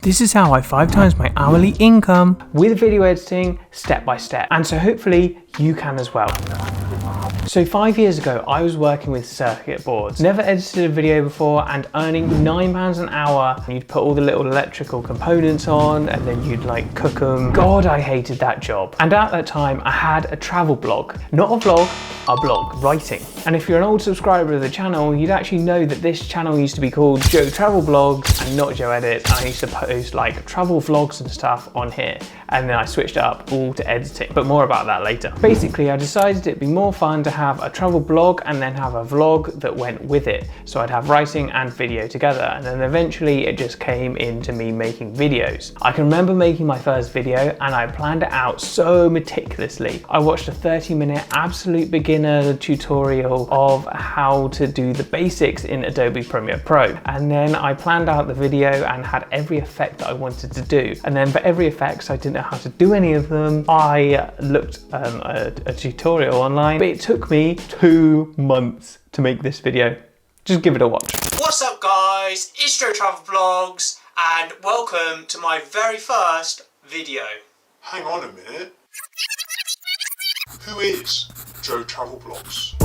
This is how I 5 times my hourly income with video editing step by step. And so hopefully you can as well. So 5 years ago, I was working with circuit boards. Never edited a video before and earning £9 an hour. You'd put all the little electrical components on and then you'd like cook them. God, I hated that job. And at that time, I had a travel blog. Not a vlog, a blog, writing. And if you're an old subscriber of the channel, you'd actually know that this channel used to be called Joe Travel Vlogs and not Joe Edit. And I used to post like travel vlogs and stuff on here. And then I switched it up all to editing, but more about that later. Basically, I decided it'd be more fun to have a travel blog and then have a vlog that went with it. So I'd have writing and video together. And then eventually it just came into me making videos. I can remember making my first video and I planned it out so meticulously. I watched a 30-minute absolute beginner tutorial of how to do the basics in Adobe Premiere Pro. And then I planned out the video and had every effect that I wanted to do. And then for every effect, I didn't know how to do any of them. I looked a tutorial online, but it took me 2 months to make this video. Just give it a watch. What's up guys, it's Joe Travel Vlogs and welcome to my very first video. Hang on a minute. Who is Joe Travel Vlogs?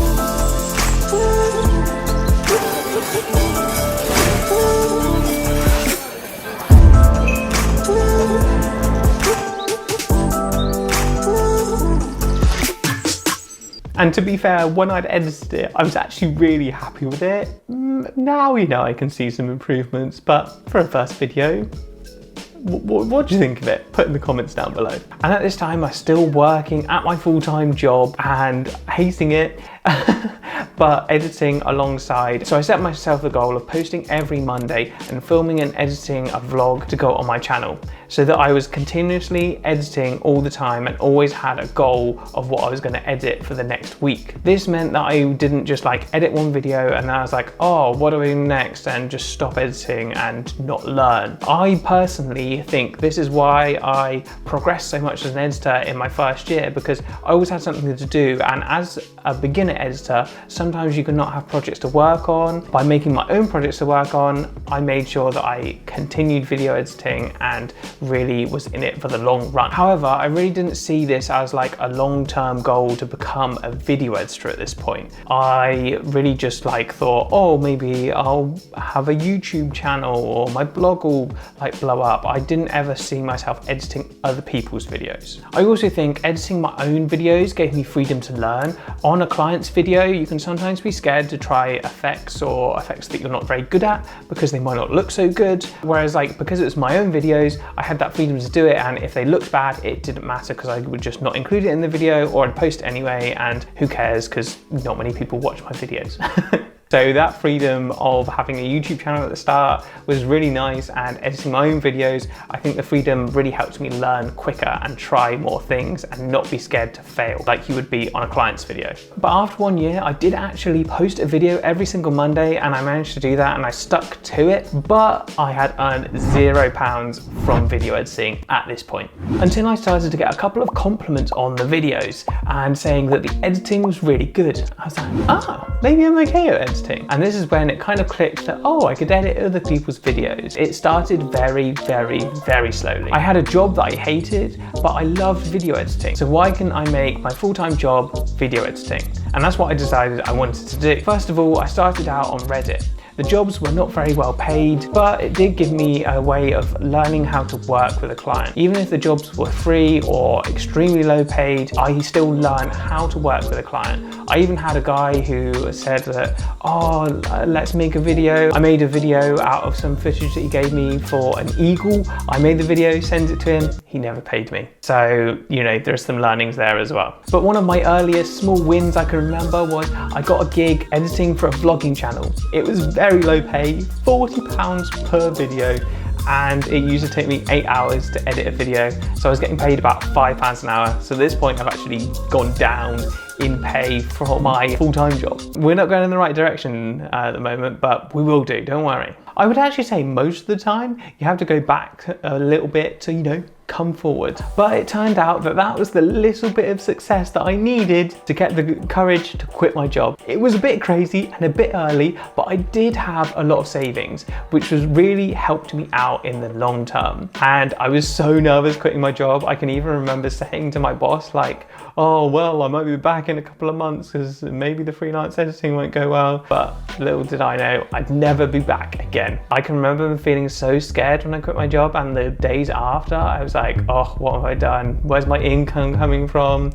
And to be fair, when I'd edited it, I was actually really happy with it. Now, you know, I can see some improvements, but for a first video, what do you think of it? Put in the comments down below. And at this time, I was still working at my full-time job and hating it, but editing alongside. So I set myself the goal of posting every Monday and filming and editing a vlog to go on my channel, so that I was continuously editing all the time and always had a goal of what I was going to edit for the next week. This meant that I didn't just like edit one video and then I was like, oh, what do I do next, and just stop editing and not learn. I personally think this is why I progressed so much as an editor in my first year, because I always had something to do, and as a beginner editor, sometimes you can not have projects to work on. By making my own projects to work on, I made sure that I continued video editing and really was in it for the long run. However, I really didn't see this as like a long-term goal to become a video editor at this point. I really just like thought, oh, maybe I'll have a YouTube channel or my blog will like blow up. I didn't ever see myself editing other people's videos. I also think editing my own videos gave me freedom to learn. On a client's video, you can sometimes be scared to try effects or effects that you're not very good at because they might not look so good. Whereas like, because it was my own videos, I had that freedom to do it, and if they looked bad, it didn't matter because I would just not include it in the video, or I'd post it anyway, and who cares because not many people watch my videos. So that freedom of having a YouTube channel at the start was really nice, and editing my own videos, I think the freedom really helped me learn quicker and try more things and not be scared to fail like you would be on a client's video. But after 1 year, I did actually post a video every single Monday, and I managed to do that and I stuck to it, but I had earned £0 from video editing at this point. Until I started to get a couple of compliments on the videos and saying that the editing was really good. I was like, oh, maybe I'm okay at editing. And this is when it kind of clicked that, oh, I could edit other people's videos. It started very, very, very slowly. I had a job that I hated, but I loved video editing. So why couldn't I make my full-time job video editing? And that's what I decided I wanted to do. First of all, I started out on Reddit. The jobs were not very well paid, but it did give me a way of learning how to work with a client. Even if the jobs were free or extremely low paid, I still learned how to work with a client. I even had a guy who said that, oh, let's make a video. I made a video out of some footage that he gave me for an eagle. I made the video, sent it to him. He never paid me. So, you know, there's some learnings there as well. But one of my earliest small wins I can remember was I got a gig editing for a vlogging channel. It was very low pay, £40 per video, and it used to take me 8 hours to edit a video. So I was getting paid about £5 an hour. So at this point, I've actually gone down in pay for my full-time job. We're not going in the right direction at the moment, but we will do, don't worry. I would actually say most of the time, you have to go back a little bit to, you know, come forward. But it turned out that that was the little bit of success that I needed to get the courage to quit my job. It was a bit crazy and a bit early, but I did have a lot of savings, which was really helped me out in the long term. And I was so nervous quitting my job. I can even remember saying to my boss, like, oh, well, I might be back in a couple of months because maybe the freelance editing won't go well. But little did I know, I'd never be back again. I can remember feeling so scared when I quit my job, and the days after, I was like, oh, what have I done? Where's my income coming from?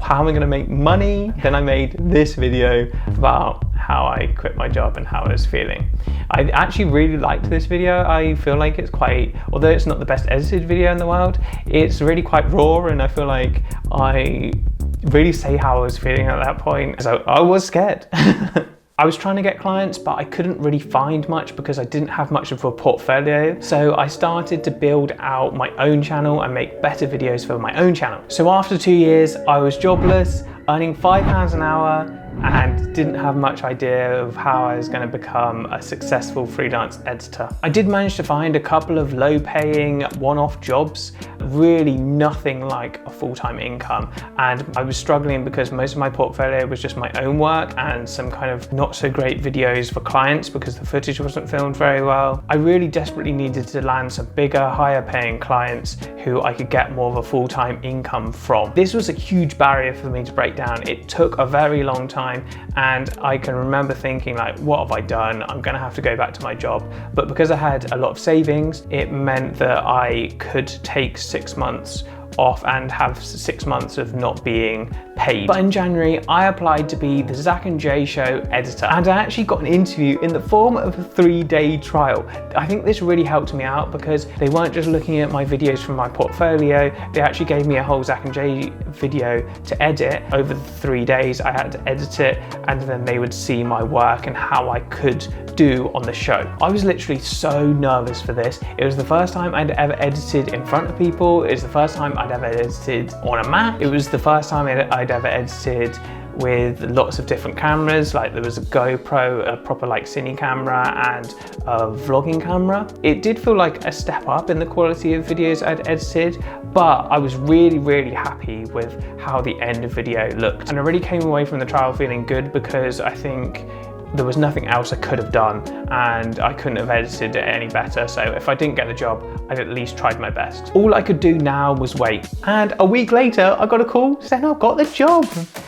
How am I gonna make money? Then I made this video about how I quit my job and how I was feeling. I actually really liked this video. I feel like it's quite, although it's not the best edited video in the world, it's really quite raw, and I feel like I really say how I was feeling at that point. So I was scared. I was trying to get clients, but I couldn't really find much because I didn't have much of a portfolio. So I started to build out my own channel and make better videos for my own channel. So after 2 years, I was jobless, earning £5 an hour, and didn't have much idea of how I was going to become a successful freelance editor. I did manage to find a couple of low-paying one-off jobs, really nothing like a full-time income, and I was struggling because most of my portfolio was just my own work and some kind of not so great videos for clients because the footage wasn't filmed very well. I really desperately needed to land some bigger, higher paying clients who I could get more of a full-time income from. This was a huge barrier for me to break down. It took a very long time, and I can remember thinking, like, what have I done? I'm gonna have to go back to my job. But because I had a lot of savings, it meant that I could take 6 months off and have 6 months of not being paid. But in January, I applied to be the Zach and Jay Show editor, and I actually got an interview in the form of a 3-day trial. I think this really helped me out because they weren't just looking at my videos from my portfolio, they actually gave me a whole Zach and Jay video to edit. Over the 3 days, I had to edit it, and then they would see my work and how I could do on the show. I was literally so nervous for this. It was the first time I'd ever edited in front of people. It was the first time I'd ever edited on a Mac. It was the first time I'd ever edited with lots of different cameras, like there was a GoPro, a proper like cine camera, and a vlogging camera. It did feel like a step up in the quality of videos I'd edited, but I was really happy with how the end of video looked. And I really came away from the trial feeling good because I think there was nothing else I could have done, and I couldn't have edited it any better. So if I didn't get the job, I'd at least tried my best. All I could do now was wait. And a week later, I got a call saying I got the job.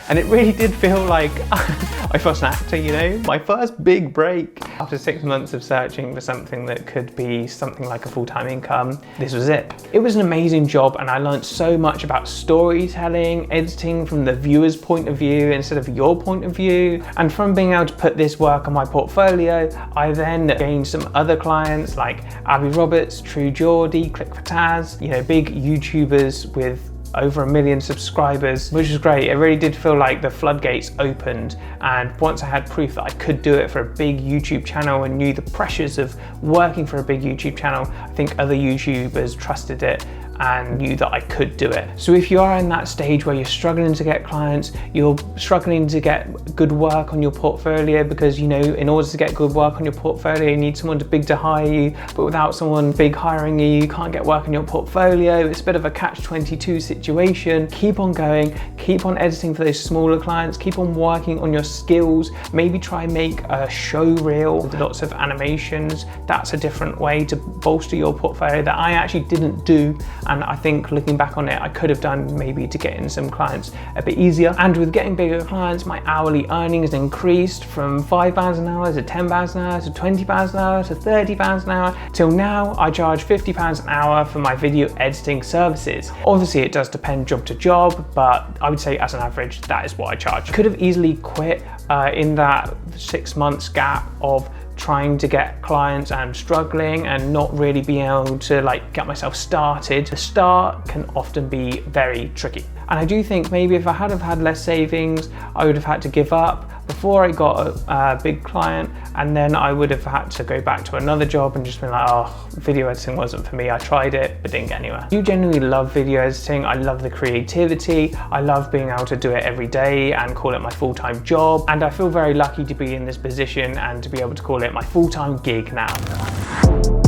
And it really did feel like I was an actor, you know? My first big break. After 6 months of searching for something that could be something like a full-time income, this was it. It was an amazing job, and I learned so much about storytelling, editing from the viewer's point of view instead of your point of view. And from being able to put this work on my portfolio, I then gained some other clients like Abby Roberts, True Geordie, Click for Taz, you know, big YouTubers with over 1 million subscribers, which was great. It really did feel like the floodgates opened, and once I had proof that I could do it for a big YouTube channel and knew the pressures of working for a big YouTube channel, I think other YouTubers trusted it and knew that I could do it. So if you are in that stage where you're struggling to get clients, you're struggling to get good work on your portfolio, because you know, in order to get good work on your portfolio, you need someone big to hire you, but without someone big hiring you, you can't get work on your portfolio. It's a bit of a catch-22 situation. Keep on going, keep on editing for those smaller clients, keep on working on your skills, maybe try and make a show reel with lots of animations. That's a different way to bolster your portfolio that I actually didn't do. And I think looking back on it, I could have done maybe to get in some clients a bit easier. And with getting bigger clients, my hourly earnings increased from £5 an hour to £10 an hour to £20 an hour to £30 an hour, till now I charge £50 an hour for my video editing services. Obviously it does depend job to job, but I would say as an average, that is what I charge. Could have easily quit in that 6 months gap of trying to get clients and struggling and not really being able to like get myself started. The start can often be very tricky. And I do think maybe if I had have had less savings, I would have had to give up before I got a big client, and then I would have had to go back to another job and just been like, oh, video editing wasn't for me. I tried it, but didn't get anywhere. I do genuinely love video editing. I love the creativity. I love being able to do it every day and call it my full-time job. And I feel very lucky to be in this position and to be able to call it my full-time gig now.